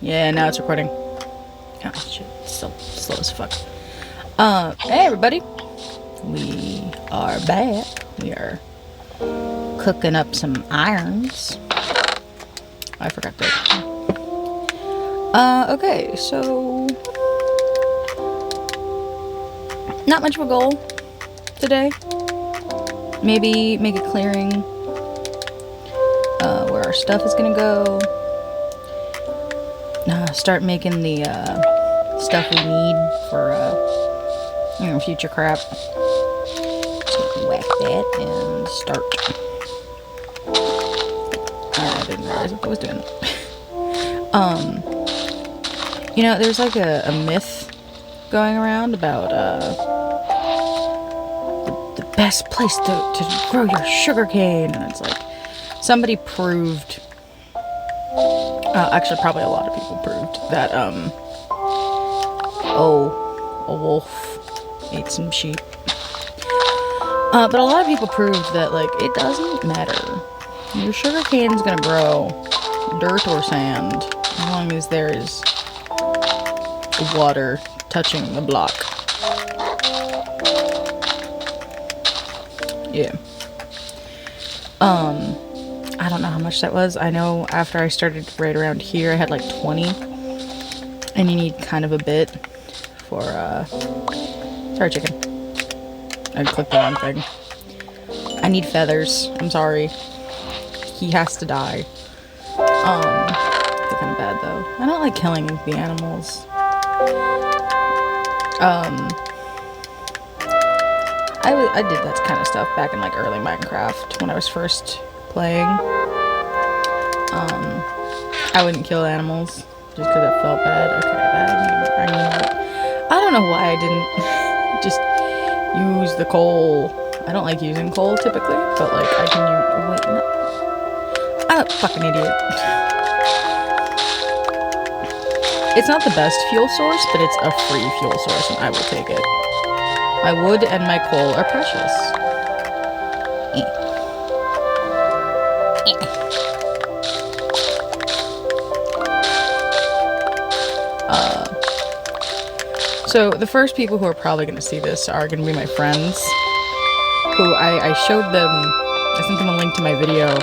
Yeah, now it's recording. Oh shit, it's so slow as fuck. Hey everybody. We are back. We are cooking up some irons. I forgot that. Okay, so not much of a goal today. Maybe make a clearing where our stuff is gonna go. Start making the stuff we need for future crap. So whack that and start. I didn't realize what I was doing. There's like a myth going around about the best place to grow your sugar cane, and it's like somebody proved. Actually, probably a lot of people proved that, a wolf ate some sheep. But a lot of people proved that, like, it doesn't matter. Your sugar cane's gonna grow dirt or sand, as long as there is water touching the block. Yeah. I don't know how much that was. I know after I started right around here, I had like 20. And you need kind of a bit for, sorry, chicken. I clicked the wrong thing. I need feathers. I'm sorry. He has to die. I feel kind of bad though. I don't like killing the animals. I did that kind of stuff back in like early Minecraft when I was first playing. I wouldn't kill animals just because it felt bad. Okay, I don't know why I didn't just use the coal. I don't like using coal typically, but like I can use. Oh, wait, no. I'm a fucking idiot. It's not the best fuel source, but it's a free fuel source, and I will take it. My wood and my coal are precious. So the first people who are probably going to see this are going to be my friends, who I showed them, I sent them a link to my video.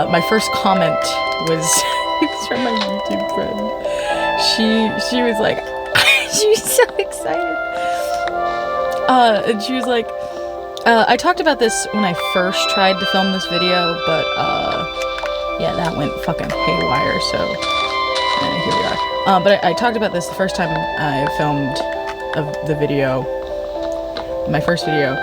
My first comment was, it was from my YouTube friend. She was like, she was so excited. And she was like, I talked about this when I first tried to film this video, but yeah, that went fucking haywire, so here we are. But I talked about this the first time I filmed the video, my first video.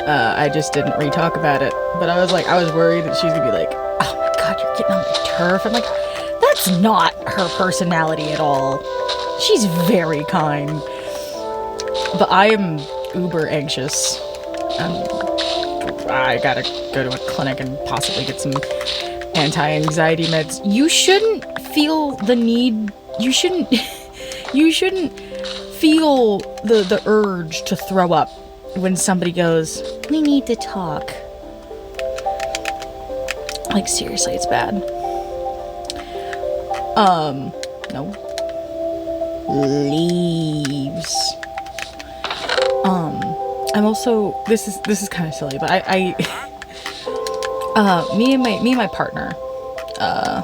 I just didn't re-talk about it, but I was worried that she was gonna be like, oh my god, you're getting on my turf. I'm like, that's not her personality at all. She's very kind. But I am uber anxious. I gotta go to a clinic and possibly get some anti-anxiety meds. You shouldn't feel the need. You shouldn't feel the urge to throw up when somebody goes, we need to talk. Like, seriously, it's bad. No. Leaves. I'm also, this is kind of silly, but me and my partner, I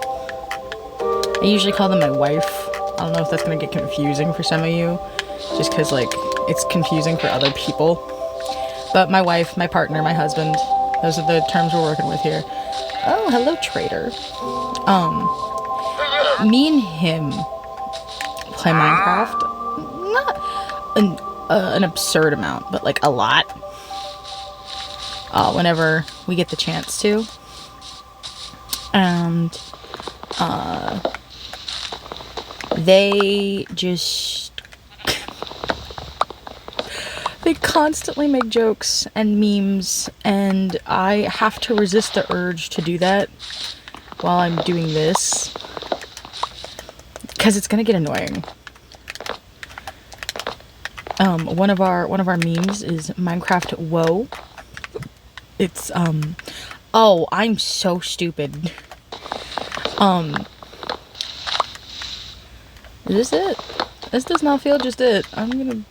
usually call them my wife. I don't know if that's gonna get confusing for some of you, just because, like, it's confusing for other people. But my wife, my partner, my husband, those are the terms we're working with here. Oh, hello, traitor. Me and him play Minecraft. Not an absurd amount, but like a lot. Whenever we get the chance to. And they just they constantly make jokes and memes, and I have to resist the urge to do that while I'm doing this, because it's gonna get annoying. One of our memes is Minecraft Whoa. It's oh, I'm so stupid. Is this it? This does not feel just it. I'm gonna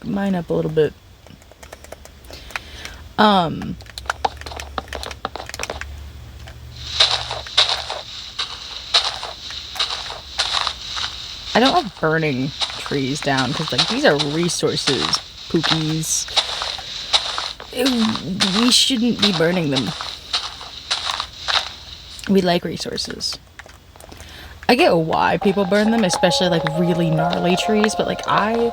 mine up a little bit. I don't like burning trees down because, like, these are resources, pookies. We shouldn't be burning them. We like resources. I get why people burn them, especially like really gnarly trees, but like I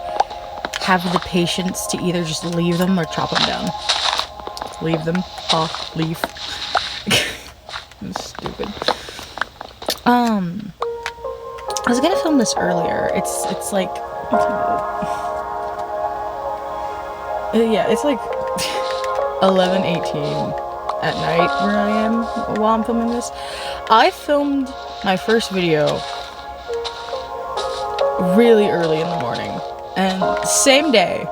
have the patience to either just leave them or chop them down. Leave them. Leave. Stupid. I was gonna film this earlier. It's like yeah, it's like 11:18 at night where I am while I'm filming this. I filmed my first video really early in the morning, and the same day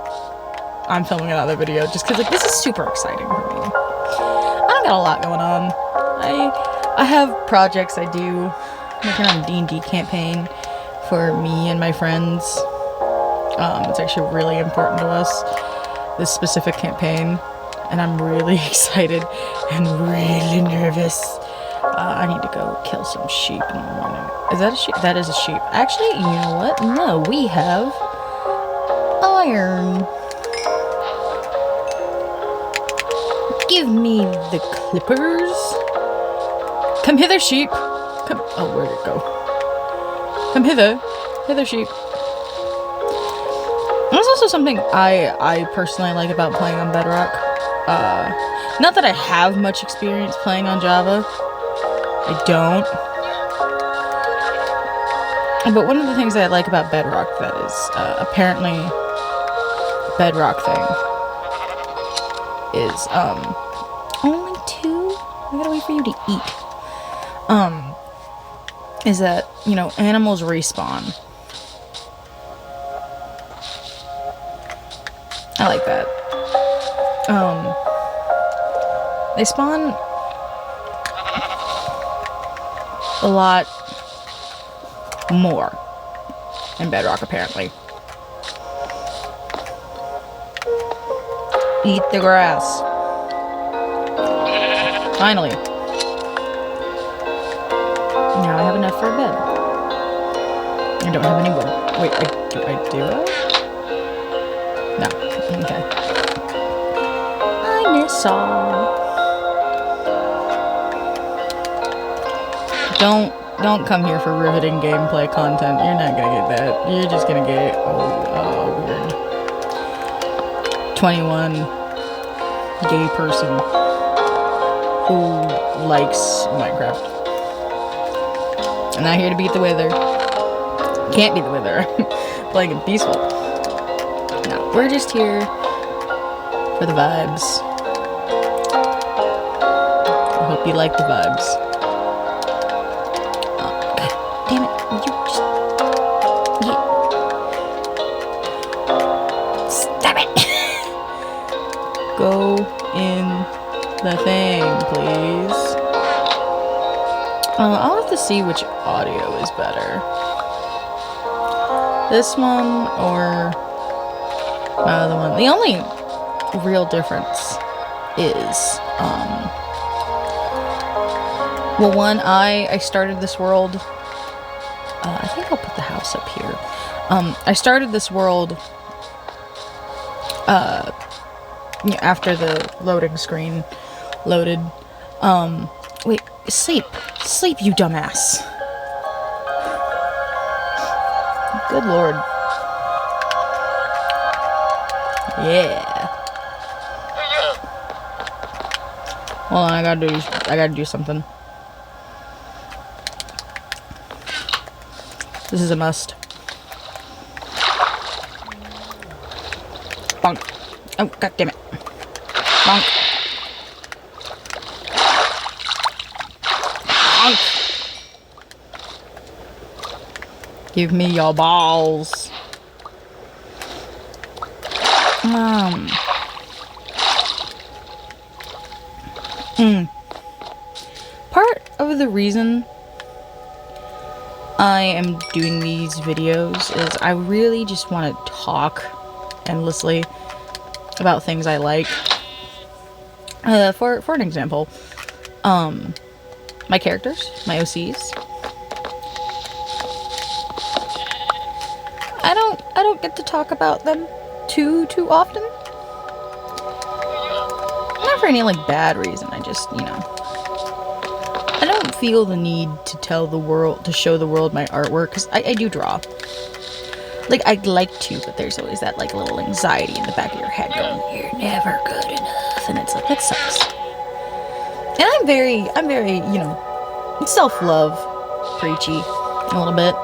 I'm filming another video just because, like, this is super exciting for me. I don't got a lot going on. I have projects I do. I'm working on a D&D campaign for me and my friends. It's actually really important to us, this specific campaign, and I'm really excited and really nervous. I need to go kill some sheep in the morning. Is that a sheep? That is a sheep. Actually, you know what? No, we have iron. Give me the clippers. Come hither, sheep. Come. Oh, where'd it go? Come hither. Hither, sheep. There's also something I personally like about playing on Bedrock. Not that I have much experience playing on Java. I don't. But one of the things that I like about Bedrock that is apparently Bedrock thing is only 2? I gotta wait for you to eat. Is that, you know, animals respawn. I like that. They spawn a lot more in Bedrock, apparently. Eat the grass. Finally. Now I have enough for a bed. I don't have any wood. Wait, I do have? No. Okay. I miss all. Don't come here for riveting gameplay content. You're not gonna get that. You're just gonna get weird 21 gay person who likes Minecraft. I'm not here to beat the weather. Can't beat the weather. Playing it peaceful. No, we're just here for the vibes. I hope you like the vibes. Damn it, will you just... Yeah. Stop it! Go in the thing, please. I'll have to see which audio is better. This one or my other one. The only real difference is, well, one, I started this world... I think I'll put the house up here. I started this world after the loading screen loaded. Wait, sleep, you dumbass. Good lord. Yeah. Hold on, I gotta do something. This is a must. Bonk. Oh, god damn it. Bonk. Bonk. Give me your balls. Part of the reason I am doing these videos is I really just want to talk endlessly about things I like. For an example, my characters, my OCs. I don't get to talk about them too often. Not for any like bad reason. I just, I don't feel the need to tell the world, to show the world my artwork, because I do draw. Like, I'd like to, but there's always that like little anxiety in the back of your head going, you're never good enough, and it's like, that sucks. And I'm very, self-love preachy a little bit.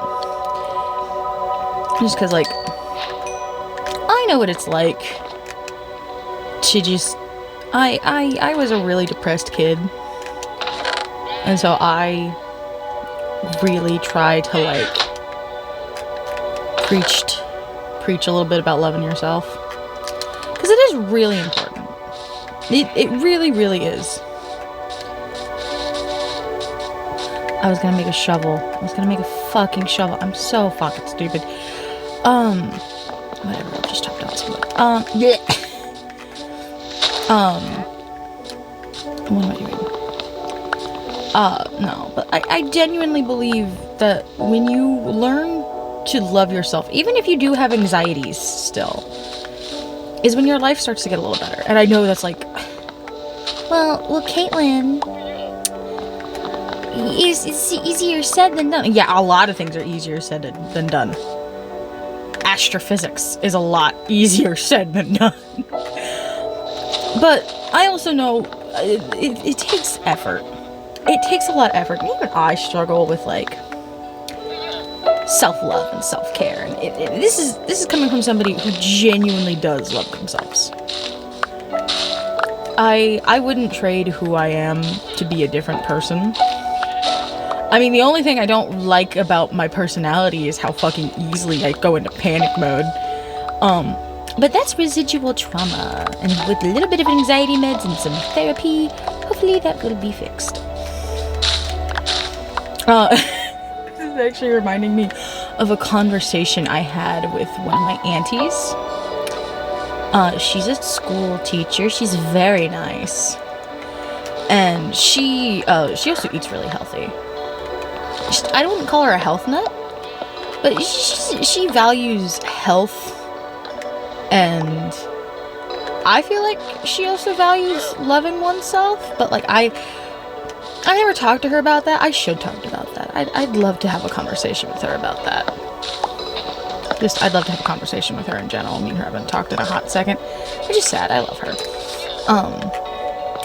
Just because, like, I know what it's like to just, I was a really depressed kid. And so I really try to, like, preach a little bit about loving yourself. Because it is really important. It really, really is. I was gonna make a shovel. I was gonna make a fucking shovel. I'm so fucking stupid. Whatever, I'll just talk about something. Yeah. What am I doing? No, but I genuinely believe that when you learn to love yourself, even if you do have anxieties still, is when your life starts to get a little better. And I know that's like, well, Caitlin, it's easier said than done. Yeah, a lot of things are easier said than done. Astrophysics is a lot easier said than done. But I also know it takes effort. It takes a lot of effort. And even I struggle with, like, self-love and self-care. And this is coming from somebody who genuinely does love themselves. I wouldn't trade who I am to be a different person. I mean, the only thing I don't like about my personality is how fucking easily I go into panic mode. But that's residual trauma, and with a little bit of anxiety meds and some therapy, hopefully that will be fixed. This is actually reminding me of a conversation I had with one of my aunties. She's a school teacher. She's very nice. And she also eats really healthy. I don't call her a health nut, but she values health, and I feel like she also values loving oneself. But like I never talked to her about that. I should talk about that. I'd love to have a conversation with her about that. I'd love to have a conversation with her in general. Me and her haven't talked in a hot second, which is sad. I love her.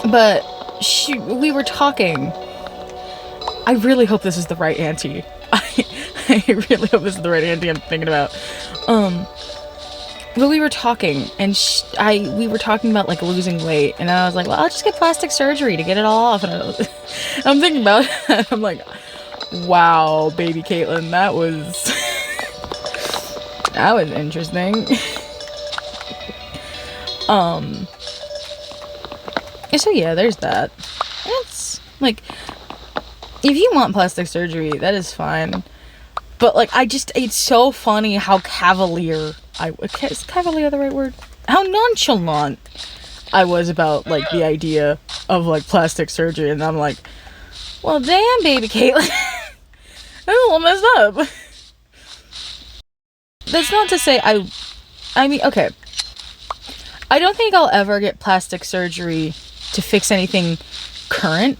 But we were talking. I really hope this is the right auntie. I really hope this is the right auntie I'm thinking about. But we were talking, and we were talking about, like, losing weight, and I was like, well, I'll just get plastic surgery to get it all off. And I'm thinking about it, I'm like, wow, baby Caitlin, that was interesting. So yeah, there's that. It's like, if you want plastic surgery, that is fine. But, like, it's so funny how cavalier is cavalier the right word? How nonchalant I was about, like, the idea of, like, plastic surgery. And I'm like, well, damn, baby Caitlin. That's a little messed up. That's not to say I mean, okay. I don't think I'll ever get plastic surgery to fix anything current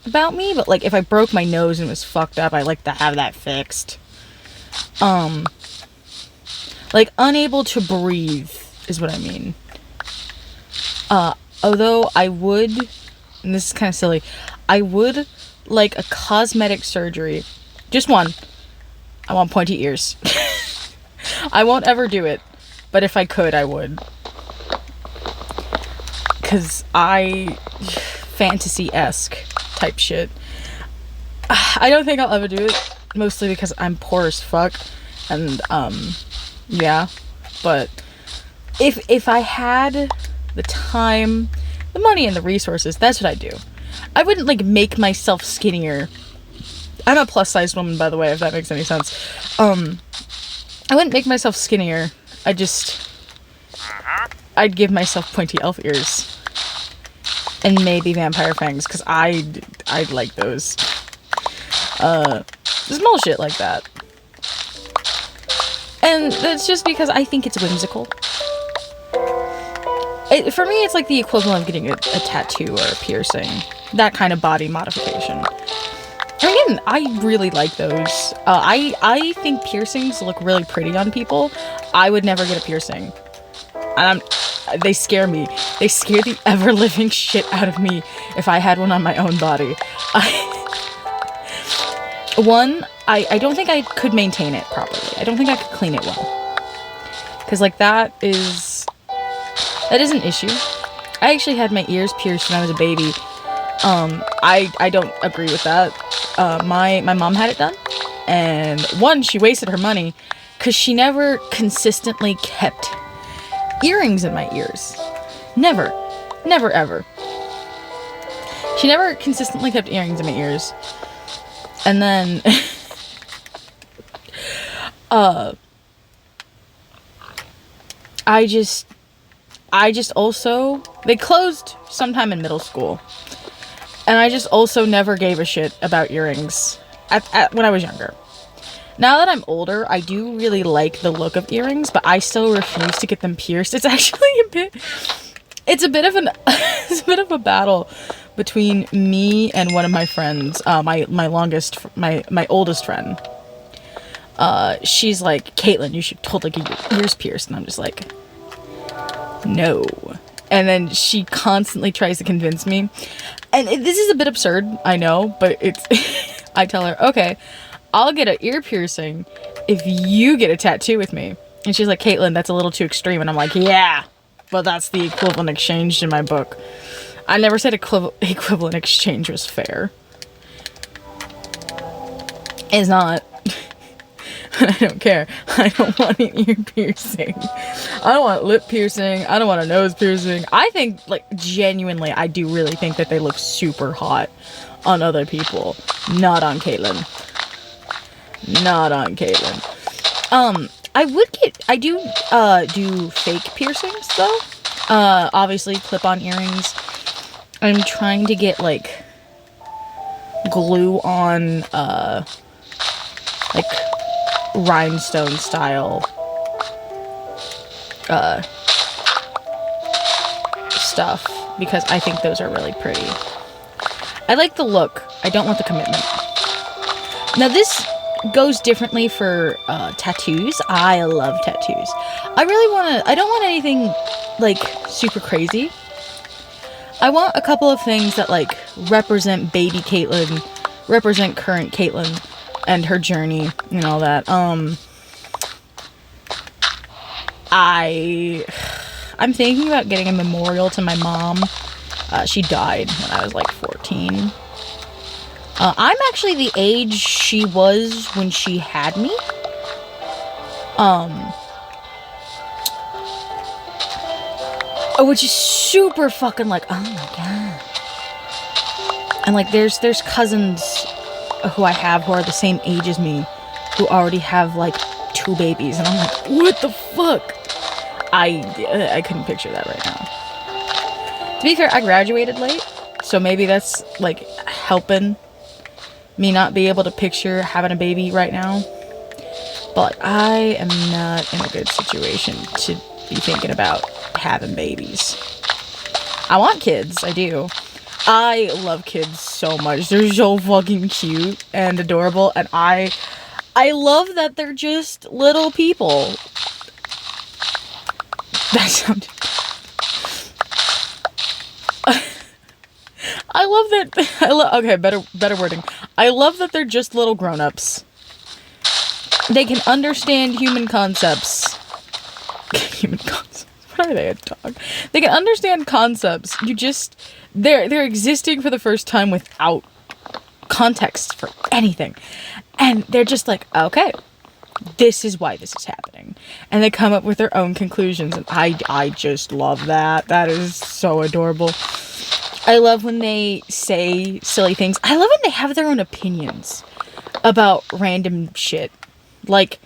about me, but, like, if I broke my nose and was fucked up, I'd like to have that fixed. Like, unable to breathe is what I mean. Although I would, and this is kind of silly, I would like a cosmetic surgery. Just one. I want pointy ears. I won't ever do it, but if I could, I would. Because fantasy-esque type shit. I don't think I'll ever do it, mostly because I'm poor as fuck, and, yeah, but if I had the time, the money, and the resources, that's what I'd do. I wouldn't, like, make myself skinnier I'm a plus-sized woman, by the way, if that makes any sense. I wouldn't make myself skinnier. I'd give myself pointy elf ears. And maybe vampire fangs, because I'd like those. Small shit like that. And that's just because I think it's whimsical. For me, it's like the equivalent of getting a tattoo or a piercing. That kind of body modification. Again, I really like those. I think piercings look really pretty on people. I would never get a piercing. And they scare me. They scare the ever-living shit out of me if I had one on my own body. I don't think I could maintain it properly. I don't think I could clean it well. Because, like, that is an issue. I actually had my ears pierced when I was a baby. I don't agree with that. My mom had it done. And, one, she wasted her money because she never consistently kept earrings in my ears. Never. Never, ever. She never consistently kept earrings in my ears. And then, I just also, they closed sometime in middle school. And I just also never gave a shit about earrings when I was younger. Now that I'm older, I do really like the look of earrings, but I still refuse to get them pierced. It's actually it's a bit of a battle between me and one of my friends, my oldest friend. She's like, Caitlin, you should totally get your ears pierced. And I'm just like, no. And then she constantly tries to convince me. And this is a bit absurd, I know, but it's, I tell her, okay, I'll get an ear piercing if you get a tattoo with me. And she's like, Caitlin, that's a little too extreme. And I'm like, yeah, but that's the equivalent exchange in my book. I never said equivalent exchange was fair. It's not. I don't care. I don't want an ear piercing. I don't want lip piercing. I don't want a nose piercing. I think, like, genuinely, I do really think that they look super hot on other people. Not on Caitlin. Not on Caitlin. I do fake piercings, though. Obviously, clip-on earrings. I'm trying to get, like, glue on, like, rhinestone style stuff, because I think those are really pretty. I like the look. I don't want the commitment. Now this goes differently for tattoos. I love tattoos. I don't want anything like super crazy. I want a couple of things that like represent baby Caitlin, represent current Caitlin and her journey and all that. I'm thinking about getting a memorial to my mom. She died when I was like 14. I'm actually the age she was when she had me. Which is super fucking like, oh my god. And like there's cousins who I have who are the same age as me who already have like 2 babies, and I'm like, what the fuck? I couldn't picture that right now. To be fair, I graduated late, so maybe that's like helping me not be able to picture having a baby right now. But I am not in a good situation to be thinking about having babies. I want kids, I do. I love kids so much. They're so fucking cute and adorable, and I love that they're just little people. That sounded... I love that... okay, better wording. I love that they're just little grown-ups. They can understand human concepts. Human concepts? What are they, a dog? They can understand concepts. They're existing for the first time without context for anything. And they're just like, okay, this is why this is happening. And they come up with their own conclusions, and I just love that. That is so adorable. I love when they say silly things. I love when they have their own opinions. about random shit. Like,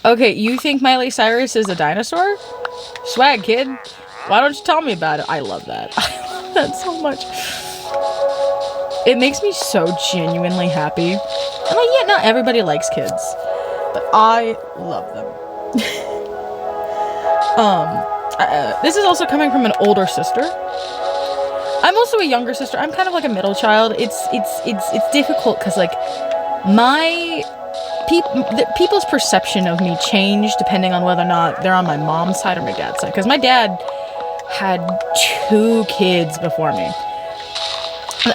okay, you think Miley Cyrus is a dinosaur? Swag, kid. Why don't you tell me about it? I love that. I love that so much. It makes me so genuinely happy. And like, yeah, not everybody likes kids, but I love them. This is also coming from an older sister. I'm also a younger sister. I'm kind of like a middle child. It's difficult because like people's perception of me change depending on whether or not they're on my mom's side or my dad's side. Because my dad had 2 kids before me.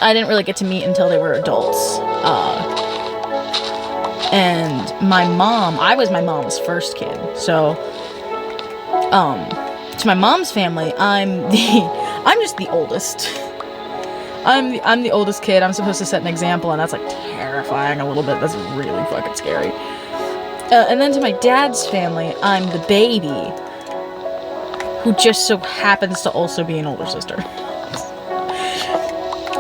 I didn't really get to meet until they were adults. And my mom, I was my mom's first kid. So, to my mom's family, I'm just the oldest. I'm the oldest kid. I'm supposed to set an example, and that's like terrifying a little bit. That's really fucking scary. And then to my dad's family, I'm the baby, who just so happens to also be an older sister.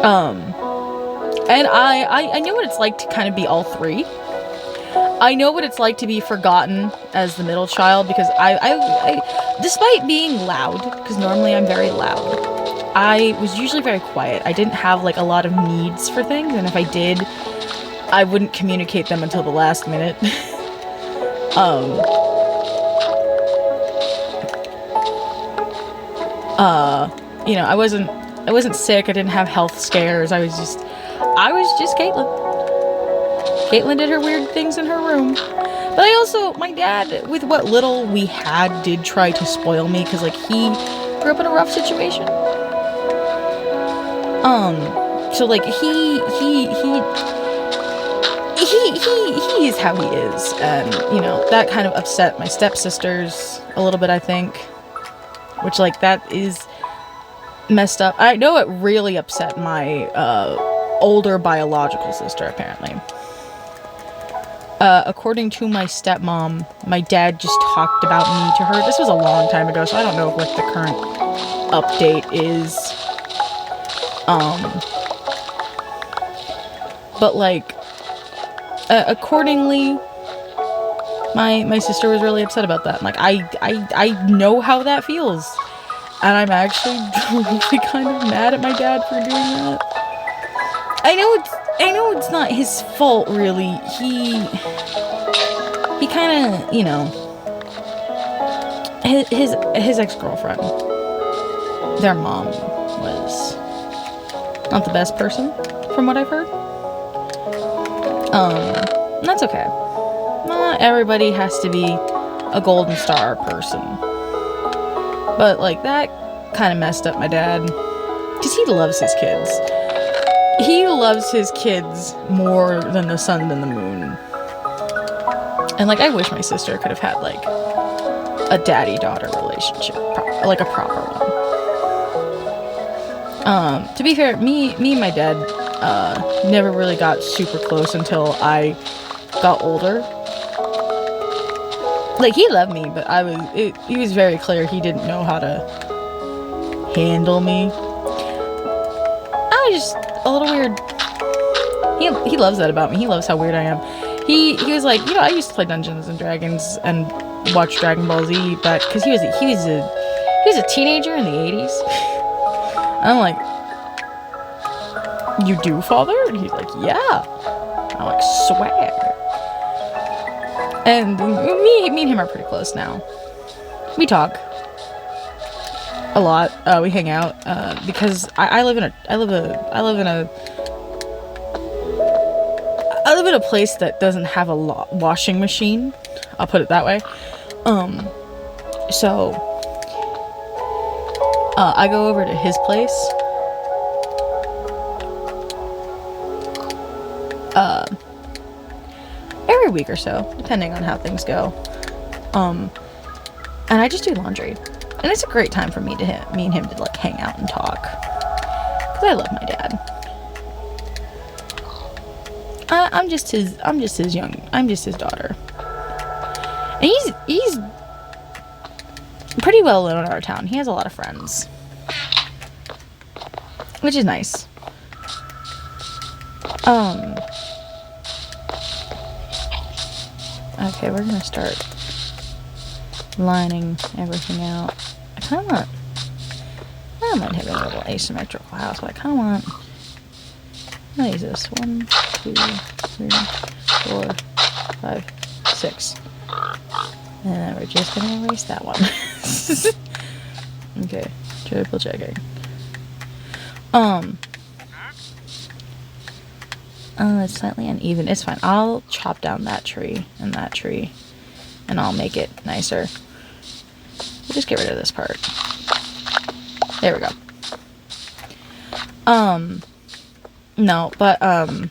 And I know what it's like to kind of be all 3. I know what it's like to be forgotten as the middle child, because I despite being loud, because normally I'm very loud, I was usually very quiet. I didn't have like a lot of needs for things, and if I did, I wouldn't communicate them until the last minute. You know, I wasn't sick, I didn't have health scares, I was just Caitlin. Caitlin did her weird things in her room. But my dad, with what little we had, did try to spoil me, because, like, he grew up in a rough situation. So, like, he is how he is, and, you know, that kind of upset my stepsisters a little bit, I think. Which, like, that is messed up. I know it really upset my, older biological sister, apparently. According to my stepmom, my dad just talked about me to her. This was a long time ago, so I don't know what the current update is. But like, accordingly, my sister was really upset about that. Like, I know how that feels, and I'm actually really kind of mad at my dad for doing that. I know it's not his fault, really. He kind of, you know, his ex-girlfriend, their mom was not the best person, from what I've heard. That's okay. Not everybody has to be a golden star person. But, like, that kind of messed up my dad, because he loves his kids. He loves his kids more than the sun and the moon. And, like, I wish my sister could have had, like, a daddy-daughter relationship. Like, a proper one. To be fair, me and my dad, never really got super close until I got older. Like, he loved me, but he was very clear he didn't know how to handle me. I was just a little weird. He loves that about me. He loves how weird I am. He was like, you know, I used to play Dungeons and Dragons and watch Dragon Ball Z, but because he was a teenager in the 80s. And I'm like, you do, father? And he's like, yeah. I'm like, swag. And me and him are pretty close now. We talk a lot. We hang out because I live in a place that doesn't have a washing machine. I'll put it that way. So I go over to his place. Every week or so, depending on how things go. And I just do laundry. And it's a great time for me and him to like hang out and talk. Cause I love my dad. I'm just his daughter. And he's pretty well known in our town. He has a lot of friends. Which is nice. Okay, we're gonna start lining everything out. I don't mind having a little asymmetrical house, but I kind of want... How many is this? 1, 2, 3, 4, 5, 6. And then we're just gonna erase that one. Okay, triple checking. It's slightly uneven. It's fine. I'll chop down that tree, and I'll make it nicer. We'll just get rid of this part. There we go. No, but, yeah.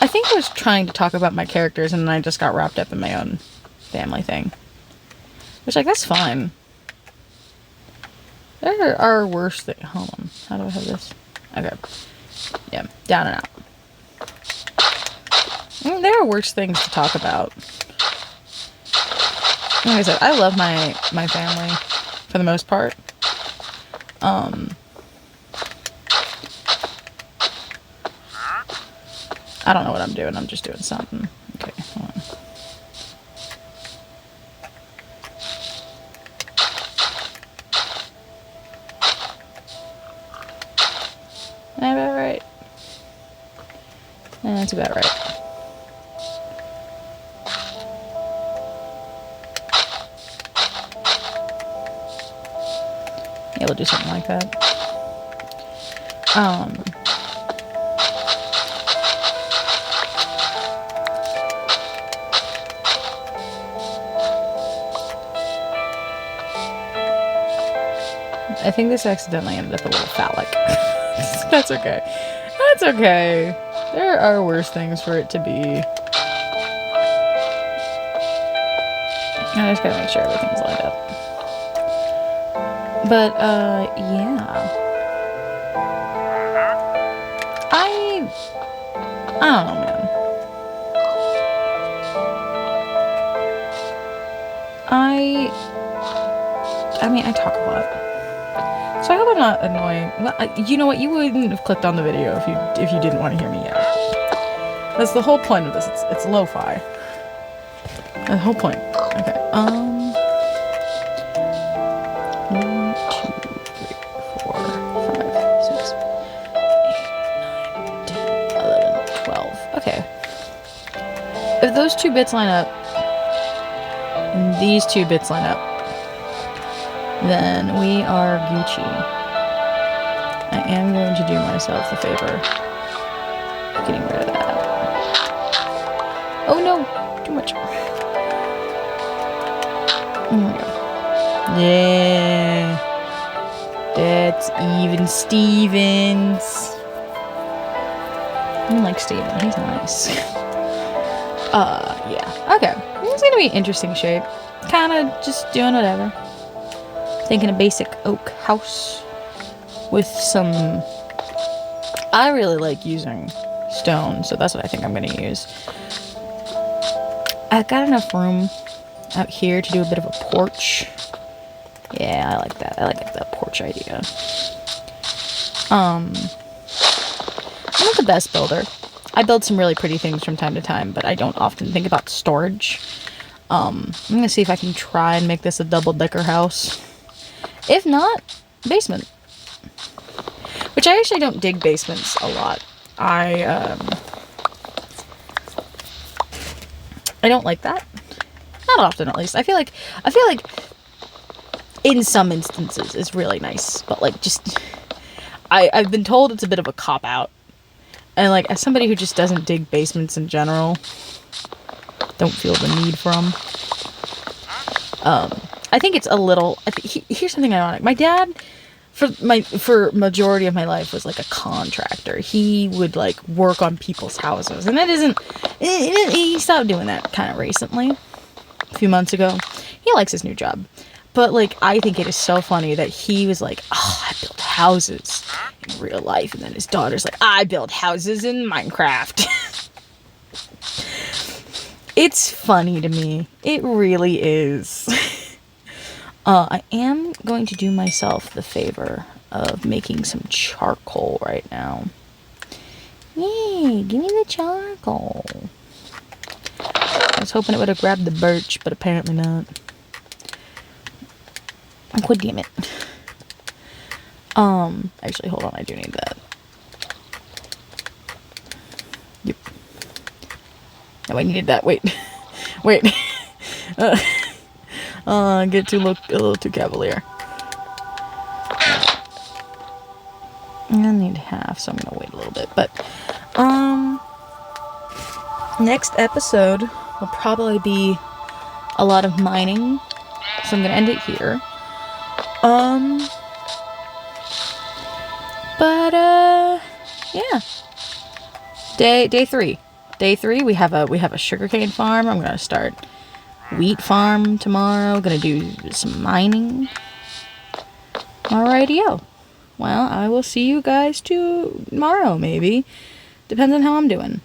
I think I was trying to talk about my characters, and then I just got wrapped up in my own family thing. Which, like, that's fine. There are worse things. Hold on. How do I have this? Okay. Yeah, down and out. There are worse things to talk about. Like I said, I love my family for the most part. I don't know what I'm doing. I'm just doing something. Okay, hold on. About right. That's about right. Yeah, we'll do something like that. I think this accidentally ended up a little phallic. That's okay. That's okay. There are worse things for it to be. I just gotta make sure everything's lined up. But, yeah. I don't know, man. I mean, I talk a lot. So I hope I'm not annoying. Well, you know what? You wouldn't have clicked on the video if you didn't want to hear me yell. That's the whole point of this. It's lo-fi. The whole point. Okay. 1, 2, 3, 4, 5, 6, 8, 9, 10, 11, 12. Okay. If those two bits line up, and these two bits line up, then we are Gucci. I am going to do myself the favor of getting rid of that. Oh no! Too much. There we go. Yeah. That's even Stevens. I like Steven. He's nice. Yeah. Okay. It's gonna be interesting shape. Kinda just doing whatever. Thinking a basic oak house with some... I really like using stone, so that's what I think I'm going to use. I've got enough room out here to do a bit of a porch. Yeah, I like that. I like that porch idea. I'm not the best builder. I build some really pretty things from time to time, but I don't often think about storage. I'm going to see if I can try and make this a double-decker house. If not, basement. Which I actually don't dig basements a lot. I don't like that. Not often, at least. I feel like in some instances it's really nice, but like just I've been told it's a bit of a cop-out. And like as somebody who just doesn't dig basements in general, don't feel the need for them. I think it's a little... here's something ironic. My dad, for majority of my life, was like a contractor. He would like work on people's houses, and that isn't... He stopped doing that kind of recently, a few months ago. He likes his new job, but like I think it is so funny that he was like, "Oh, I build houses in real life," and then his daughter's like, "I build houses in Minecraft." It's funny to me. It really is. I am going to do myself the favor of making some charcoal right now. Yay, give me the charcoal. I was hoping it would have grabbed the birch, but apparently not. Oh, damn it. Actually, hold on, I do need that. Yep. No, I needed that. Wait. Wait. Get to look a little too cavalier. I need half, so I'm gonna wait a little bit. But, next episode will probably be a lot of mining, so I'm gonna end it here. Yeah. Day 3. Day 3, we have a sugarcane farm. I'm gonna start wheat farm tomorrow. Gonna do some mining. Alrighty-o. Well, I will see you guys tomorrow, maybe. Depends on how I'm doing.